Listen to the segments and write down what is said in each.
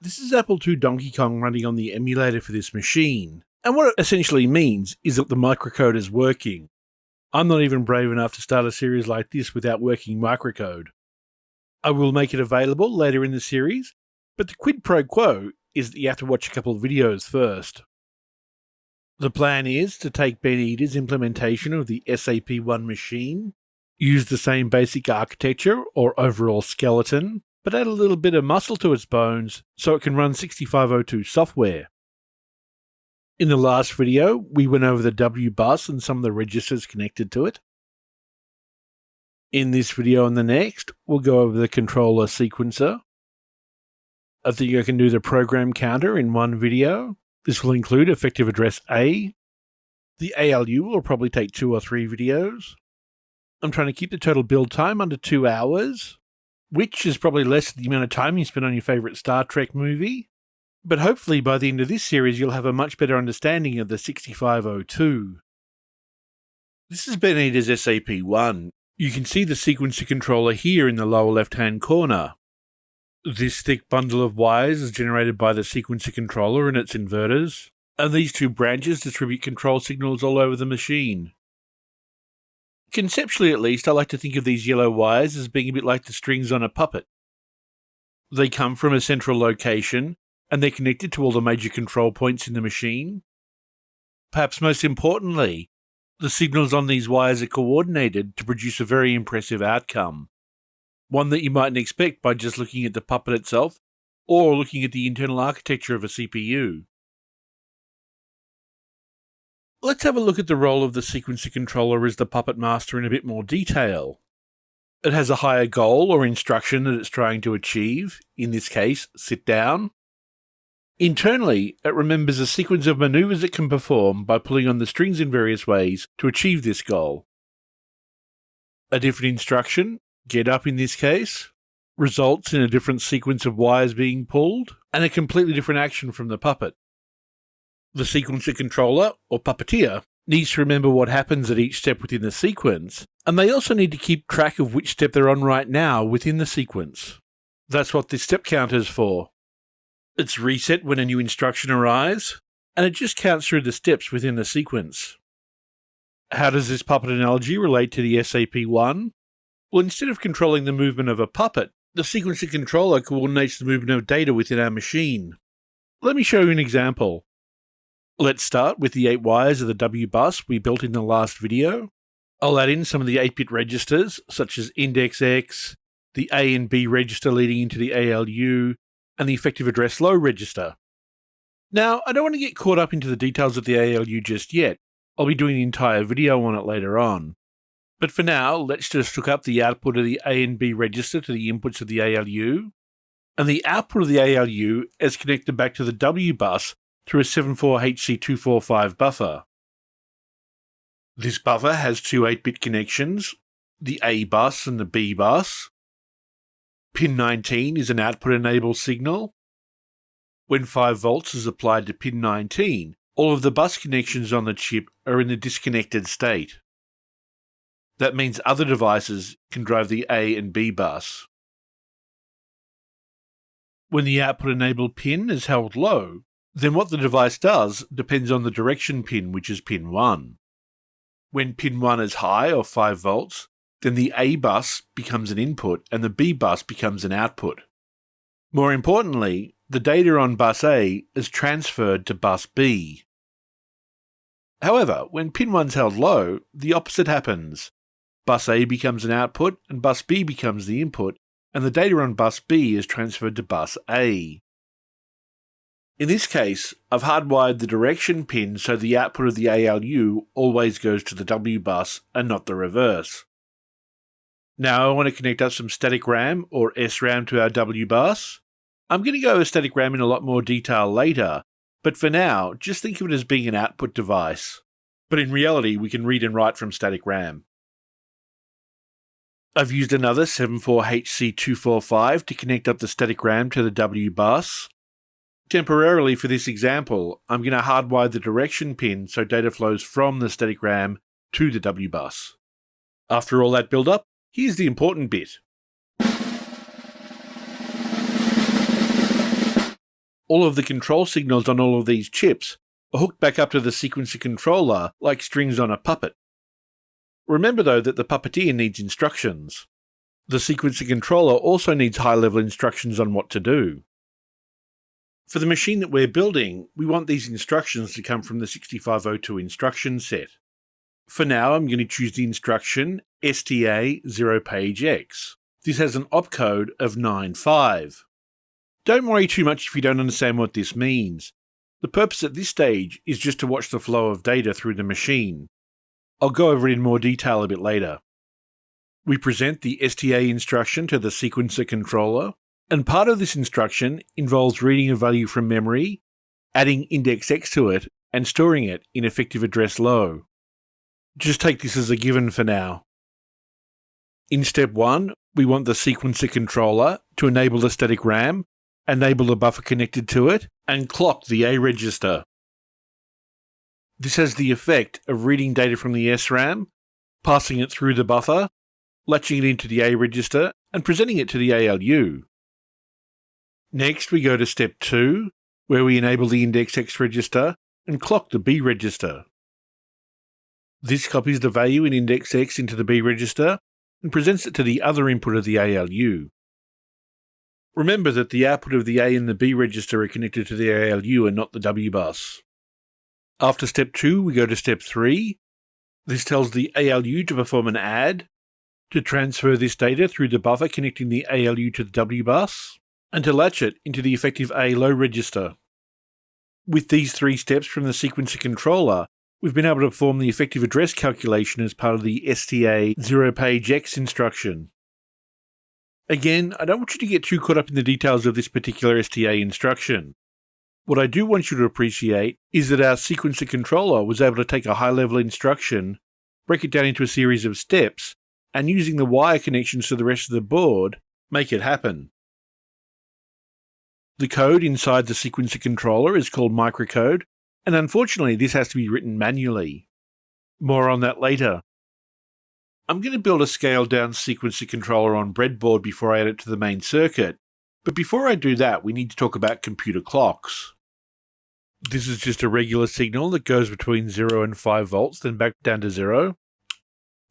This is Apple II Donkey Kong running on the emulator for this machine, and what it essentially means is that the microcode is working. I'm not even brave enough to start a series like this without working microcode. I will make it available later in the series, but the quid pro quo is that you have to watch a couple of videos first. The plan is to take Ben Eater's implementation of the SAP1 machine, use the same basic architecture or overall skeleton, but add a little bit of muscle to its bones so it can run 6502 software. In the last video, we went over the W bus and some of the registers connected to it. In this video and the next, we'll go over the controller sequencer. I think I can do the program counter in one video. This will include effective address A. The ALU will probably take 2 or 3 videos. I'm trying to keep the total build time under 2 hours, which is probably less than the amount of time you spend on your favourite Star Trek movie. But hopefully by the end of this series you'll have a much better understanding of the 6502. This is Ben Eater's SAP1. You can see the sequencer controller here in the lower left-hand corner. This thick bundle of wires is generated by the sequencer controller and its inverters, and these 2 branches distribute control signals all over the machine. Conceptually at least, I like to think of these yellow wires as being a bit like the strings on a puppet. They come from a central location, and they're connected to all the major control points in the machine. Perhaps most importantly, the signals on these wires are coordinated to produce a very impressive outcome. One that you mightn't expect by just looking at the puppet itself, or looking at the internal architecture of a CPU. Let's have a look at the role of the sequencer controller as the puppet master in a bit more detail. It has a higher goal or instruction that it's trying to achieve, in this case, sit down. Internally, it remembers a sequence of maneuvers it can perform by pulling on the strings in various ways to achieve this goal. A different instruction, get up in this case, results in a different sequence of wires being pulled, and a completely different action from the puppet. The sequencer controller, or puppeteer, needs to remember what happens at each step within the sequence, and they also need to keep track of which step they're on right now within the sequence. That's what this step counter is for. It's reset when a new instruction arrives, and it just counts through the steps within the sequence. How does this puppet analogy relate to the SAP1? Well, instead of controlling the movement of a puppet, the sequencer controller coordinates the movement of data within our machine. Let me show you an example. Let's start with the 8 wires of the W bus we built in the last video. I'll add in some of the 8-bit registers, such as index X, the A and B register leading into the ALU, and the effective address low register. Now, I don't want to get caught up into the details of the ALU just yet. I'll be doing an entire video on it later on. But for now, let's just hook up the output of the A and B register to the inputs of the ALU, and the output of the ALU is connected back to the W bus through a 74HC245 buffer. This buffer has 2 8-bit connections, the A bus and the B bus. Pin 19 is an output-enable signal. When 5 volts is applied to pin 19, all of the bus connections on the chip are in the disconnected state. That means other devices can drive the A and B bus. When the output-enabled pin is held low, then what the device does depends on the direction pin, which is pin 1. When pin 1 is high, or 5 volts, then the A bus becomes an input and the B bus becomes an output. More importantly, the data on bus A is transferred to bus B. However, when pin 1 is held low, the opposite happens. Bus A becomes an output and bus B becomes the input, and the data on bus B is transferred to bus A. In this case, I've hardwired the direction pin so the output of the ALU always goes to the W bus and not the reverse. Now I want to connect up some static RAM or SRAM to our W bus. I'm going to go over static RAM in a lot more detail later, but for now, just think of it as being an output device. But in reality, we can read and write from static RAM. I've used another 74HC245 to connect up the static RAM to the W bus. Temporarily for this example, I'm going to hardwire the direction pin so data flows from the static RAM to the W bus. After all that build-up, here's the important bit. All of the control signals on all of these chips are hooked back up to the sequencer controller like strings on a puppet. Remember though that the puppeteer needs instructions. The sequencer controller also needs high-level instructions on what to do. For the machine that we're building, we want these instructions to come from the 6502 instruction set. For now, I'm going to choose the instruction STA0PageX. This has an opcode of 95. Don't worry too much if you don't understand what this means. The purpose at this stage is just to watch the flow of data through the machine. I'll go over it in more detail a bit later. We present the STA instruction to the sequencer controller, and part of this instruction involves reading a value from memory, adding index X to it, and storing it in effective address low. Just take this as a given for now. In step 1, we want the sequencer controller to enable the static RAM, enable the buffer connected to it, and clock the A register. This has the effect of reading data from the SRAM, passing it through the buffer, latching it into the A register, and presenting it to the ALU. Next, we go to step 2, where we enable the index X register and clock the B register. This copies the value in index X into the B register and presents it to the other input of the ALU. Remember that the output of the A and the B register are connected to the ALU and not the W bus. After step 2, we go to step 3. This tells the ALU to perform an add, to transfer this data through the buffer connecting the ALU to the W bus, and to latch it into the effective A low register. With these 3 steps from the sequencer controller, we've been able to perform the effective address calculation as part of the STA0PageX instruction. Again, I don't want you to get too caught up in the details of this particular STA instruction. What I do want you to appreciate is that our sequencer controller was able to take a high-level instruction, break it down into a series of steps, and using the wire connections to the rest of the board, make it happen. The code inside the sequencer controller is called microcode, and unfortunately this has to be written manually. More on that later. I'm going to build a scaled-down sequencer controller on breadboard before I add it to the main circuit, but before I do that we need to talk about computer clocks. This is just a regular signal that goes between 0 and 5 volts, then back down to 0.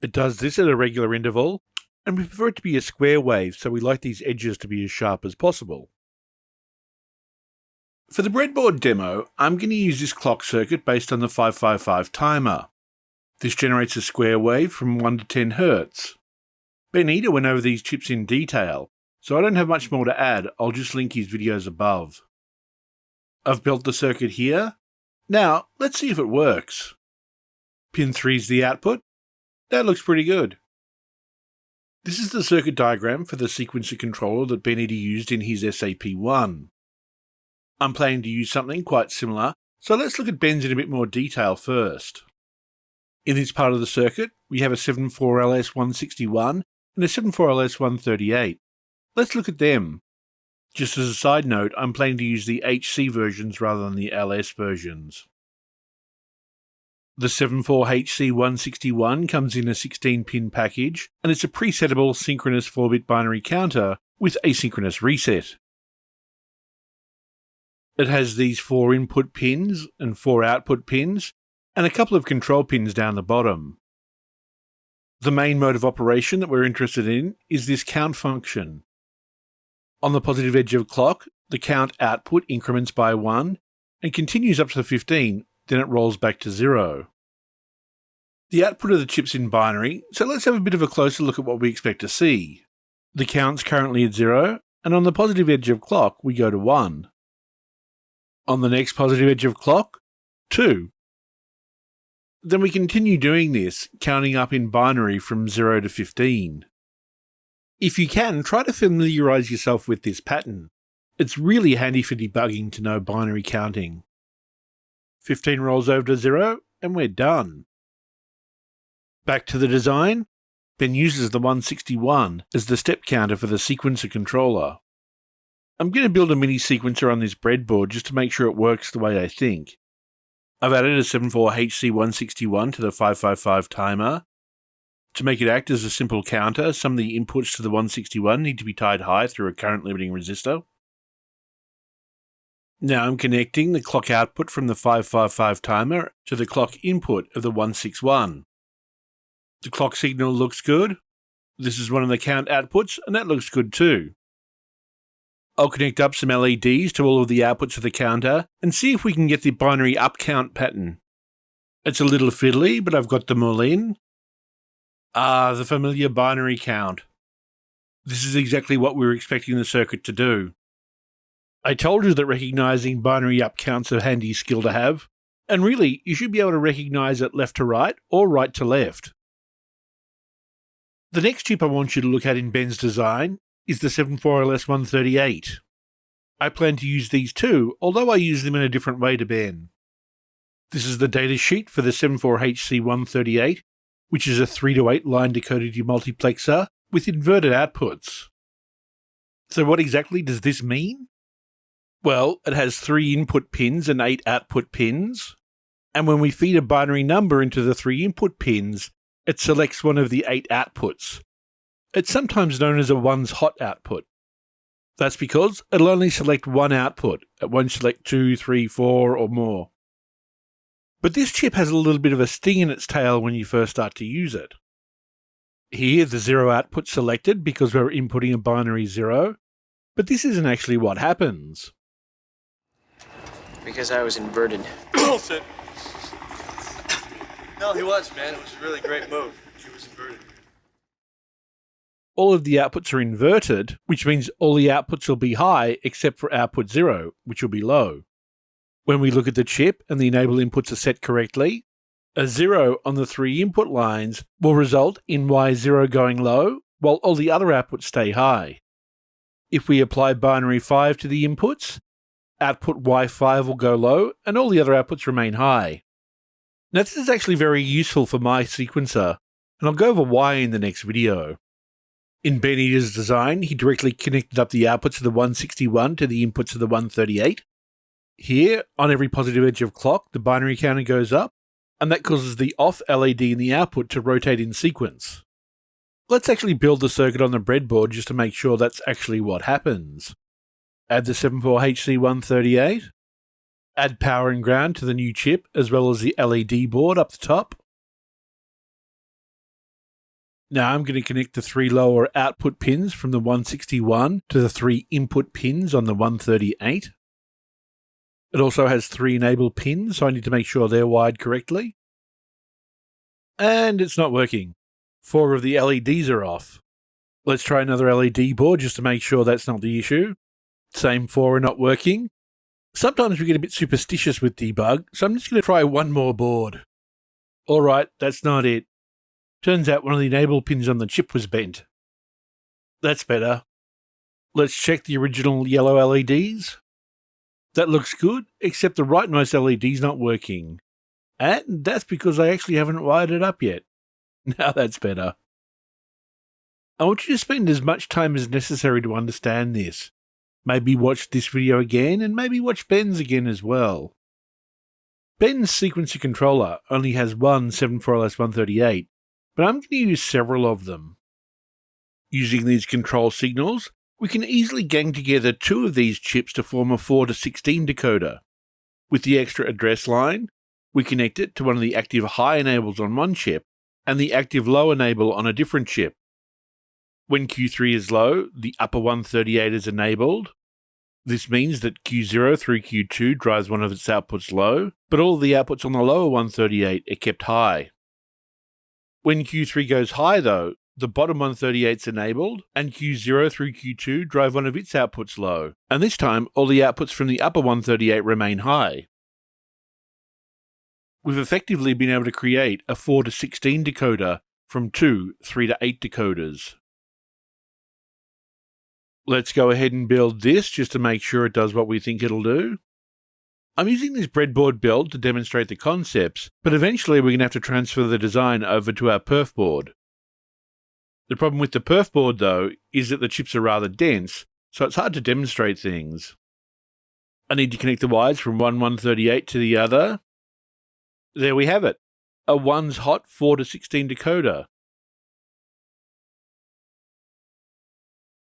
It does this at a regular interval, and we prefer it to be a square wave, so we like these edges to be as sharp as possible. For the breadboard demo, I'm going to use this clock circuit based on the 555 timer. This generates a square wave from 1 to 10 Hz. Ben Eder went over these chips in detail, so I don't have much more to add, I'll just link his videos above. I've built the circuit here. Now, let's see if it works. Pin 3 is the output. That looks pretty good. This is the circuit diagram for the sequencer controller that Ben Eder used in his SAP1. I'm planning to use something quite similar, so let's look at Ben's in a bit more detail first. In this part of the circuit, we have a 74LS161 and a 74LS138. Let's look at them. Just as a side note, I'm planning to use the HC versions rather than the LS versions. The 74HC161 comes in a 16-pin package, and it's a presettable synchronous 4-bit binary counter with asynchronous reset. It has these 4 input pins and 4 output pins, and a couple of control pins down the bottom. The main mode of operation that we're interested in is this count function. On the positive edge of clock, the count output increments by 1 and continues up to 15, then it rolls back to 0. The output of the chip's in binary, so let's have a bit of a closer look at what we expect to see. The count's currently at 0, and on the positive edge of clock we go to 1. On the next positive edge of clock, 2. Then we continue doing this, counting up in binary from 0 to 15. If you can, try to familiarise yourself with this pattern. It's really handy for debugging to know binary counting. 15 rolls over to 0, and we're done. Back to the design. Ben uses the 161 as the step counter for the sequencer controller. I'm going to build a mini sequencer on this breadboard just to make sure it works the way I think. I've added a 74HC161 to the 555 timer. To make it act as a simple counter, some of the inputs to the 161 need to be tied high through a current limiting resistor. Now I'm connecting the clock output from the 555 timer to the clock input of the 161. The clock signal looks good. This is one of the count outputs, and that looks good too. I'll connect up some LEDs to all of the outputs of the counter and see if we can get the binary up count pattern. It's a little fiddly, but I've got them all in. The familiar binary count. This is exactly what we were expecting the circuit to do. I told you that recognizing binary up count's a handy skill to have, and really, you should be able to recognize it left to right or right to left. The next chip I want you to look at in Ben's design is the 74LS138. I plan to use these too, although I use them in a different way to Ben. This is the datasheet for the 74HC138, which is a 3 to 8 line decoder demultiplexer with inverted outputs. So what exactly does this mean? Well, it has 3 input pins and 8 output pins, and when we feed a binary number into the 3 input pins, it selects one of the 8 outputs. It's sometimes known as a one's hot output. That's because it'll only select one output. It won't select 2, 3, 4 or more. But this chip has a little bit of a sting in its tail when you first start to use it. Here, the 0 output selected because we're inputting a binary 0, but this isn't actually what happens. Because I was inverted. Bullshit. No, he was, man. It was a really great move. He was inverted. All of the outputs are inverted, which means all the outputs will be high except for output 0, which will be low. When we look at the chip and the enable inputs are set correctly, a 0 on the 3 input lines will result in Y0 going low, while all the other outputs stay high. If we apply binary 5 to the inputs, output Y5 will go low, and all the other outputs remain high. Now this is actually very useful for my sequencer, and I'll go over why in the next video. In Ben Eater's design, he directly connected up the outputs of the 161 to the inputs of the 138. Here, on every positive edge of clock, the binary counter goes up, and that causes the off LED in the output to rotate in sequence. Let's actually build the circuit on the breadboard just to make sure that's actually what happens. Add the 74HC138. Add power and ground to the new chip as well as the LED board up the top. Now I'm going to connect the 3 lower output pins from the 161 to the 3 input pins on the 138. It also has 3 enable pins, so I need to make sure they're wired correctly. And it's not working. 4 of the LEDs are off. Let's try another LED board just to make sure that's not the issue. Same 4 are not working. Sometimes we get a bit superstitious with debug, so I'm just going to try one more board. Alright, that's not it. Turns out one of the enable pins on the chip was bent. That's better. Let's check the original yellow LEDs. That looks good, except the rightmost LED's not working. And that's because I actually haven't wired it up yet. Now that's better. I want you to spend as much time as necessary to understand this. Maybe watch this video again, and maybe watch Ben's again as well. Ben's sequencer controller only has one 74LS138, but I'm going to use several of them. Using these control signals, we can easily gang together 2 of these chips to form a 4 to 16 decoder. With the extra address line, we connect it to one of the active high enables on one chip and the active low enable on a different chip. When Q3 is low, the upper 138 is enabled. This means that Q0 through Q2 drives one of its outputs low, but all of the outputs on the lower 138 are kept high. When Q3 goes high though, the bottom 138 is enabled, and Q0 through Q2 drive one of its outputs low, and this time all the outputs from the upper 138 remain high. We've effectively been able to create a 4 to 16 decoder from 2 3 to 8 decoders. Let's go ahead and build this just to make sure it does what we think it'll do. I'm using this breadboard build to demonstrate the concepts, but eventually we're going to have to transfer the design over to our perf board. The problem with the perf board though is that the chips are rather dense, so it's hard to demonstrate things. I need to connect the wires from one 138 to the other. There we have it, a one's hot 4 to 16 decoder.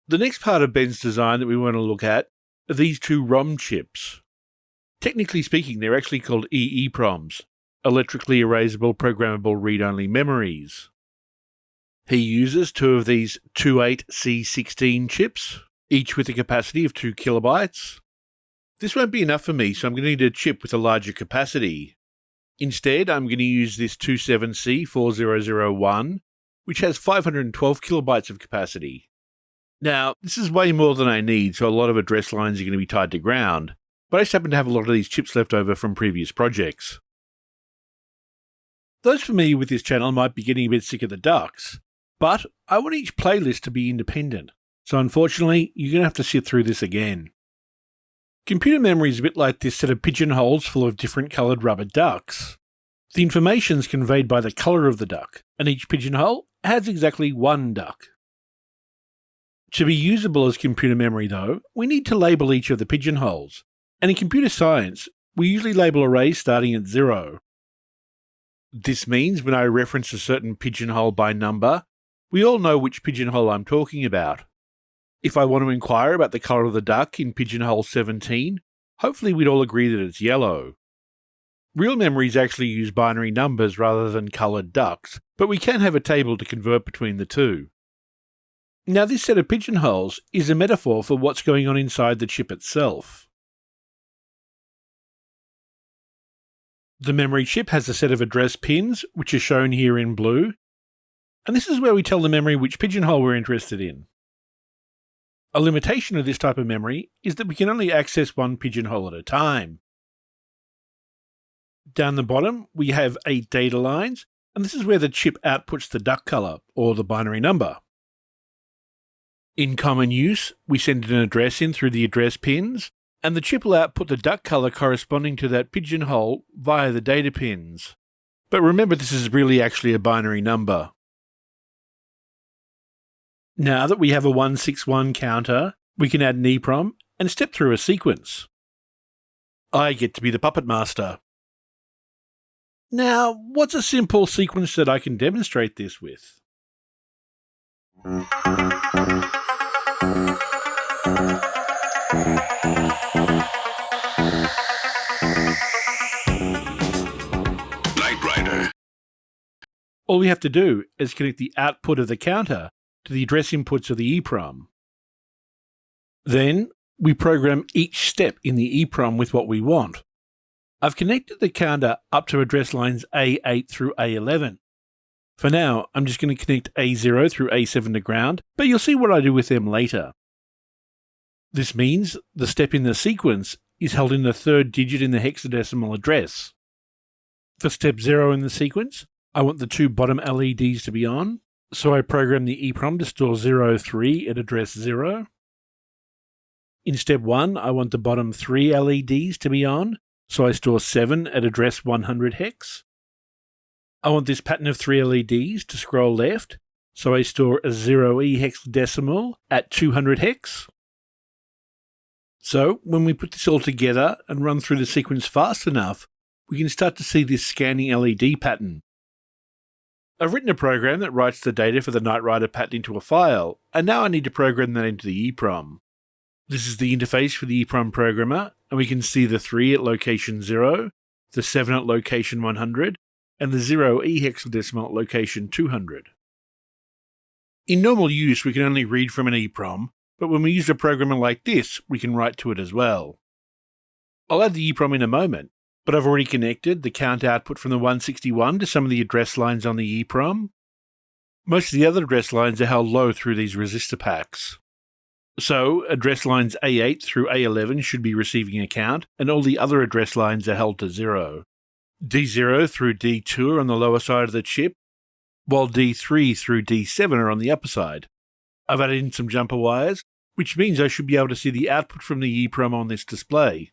The next part of Ben's design that we want to look at are these 2 ROM chips. Technically speaking, they're actually called EEPROMs, electrically erasable programmable read-only memories. He uses two of these 28C16 chips, each with a capacity of 2 kilobytes. This won't be enough for me, so I'm going to need a chip with a larger capacity. Instead, I'm going to use this 27C4001, which has 512 kilobytes of capacity. Now, this is way more than I need, so a lot of address lines are going to be tied to ground, but I just happen to have a lot of these chips left over from previous projects. Those familiar with this channel might be getting a bit sick of the ducks, but I want each playlist to be independent, so unfortunately, you're going to have to sit through this again. Computer memory is a bit like this set of pigeonholes full of different coloured rubber ducks. The information is conveyed by the colour of the duck, and each pigeonhole has exactly one duck. To be usable as computer memory though, we need to label each of the pigeonholes, and in computer science, we usually label arrays starting at 0. This means when I reference a certain pigeonhole by number, we all know which pigeonhole I'm talking about. If I want to inquire about the colour of the duck in pigeonhole 17, hopefully we'd all agree that it's yellow. Real memories actually use binary numbers rather than coloured ducks, but we can have a table to convert between the two. Now this set of pigeonholes is a metaphor for what's going on inside the chip itself. The memory chip has a set of address pins, which are shown here in blue, and this is where we tell the memory which pigeonhole we're interested in. A limitation of this type of memory is that we can only access one pigeonhole at a time. Down the bottom, we have 8 data lines, and this is where the chip outputs the duck colour, or the binary number. In common use, we send an address in through the address pins, and the chip will output the duck colour corresponding to that pigeonhole via the data pins. But remember, this is really actually a binary number. Now that we have a 161 counter, we can add an EEPROM and step through a sequence. I get to be the puppet master. Now, what's a simple sequence that I can demonstrate this with? Knight Rider. All we have to do is connect the output of the counter to the address inputs of the EEPROM. Then, we program each step in the EEPROM with what we want. I've connected the counter up to address lines A8 through A11. For now, I'm just going to connect A0 through A7 to ground, but you'll see what I do with them later. This means the step in the sequence is held in the third digit in the hexadecimal address. For step 0 in the sequence, I want the 2 bottom LEDs to be on, so I program the EEPROM to store 03 at address 0. In step 1, I want the bottom 3 LEDs to be on, so I store 7 at address 100 hex. I want this pattern of 3 LEDs to scroll left, so I store a 0E hexadecimal at 200 hex. So, when we put this all together and run through the sequence fast enough, we can start to see this scanning LED pattern. I've written a program that writes the data for the Knight Rider pattern into a file, and now I need to program that into the EEPROM. This is the interface for the EEPROM programmer, and we can see the 3 at location 0, the 7 at location 100, and the 0E hexadecimal at location 200. In normal use, we can only read from an EEPROM, but when we use a programmer like this, we can write to it as well. I'll add the EEPROM in a moment, but I've already connected the count output from the 161 to some of the address lines on the EEPROM. Most of the other address lines are held low through these resistor packs. So, address lines A8 through A11 should be receiving a count, and all the other address lines are held to 0. D0 through D2 are on the lower side of the chip, while D3 through D7 are on the upper side. I've added in some jumper wires, which means I should be able to see the output from the EEPROM on this display.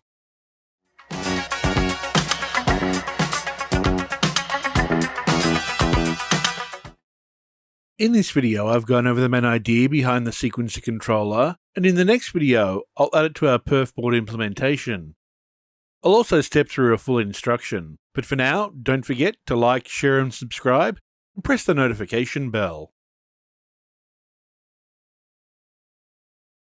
In this video, I've gone over the main idea behind the sequencer controller, and in the next video, I'll add it to our perf board implementation. I'll also step through a full instruction, but for now, don't forget to like, share and subscribe, and press the notification bell.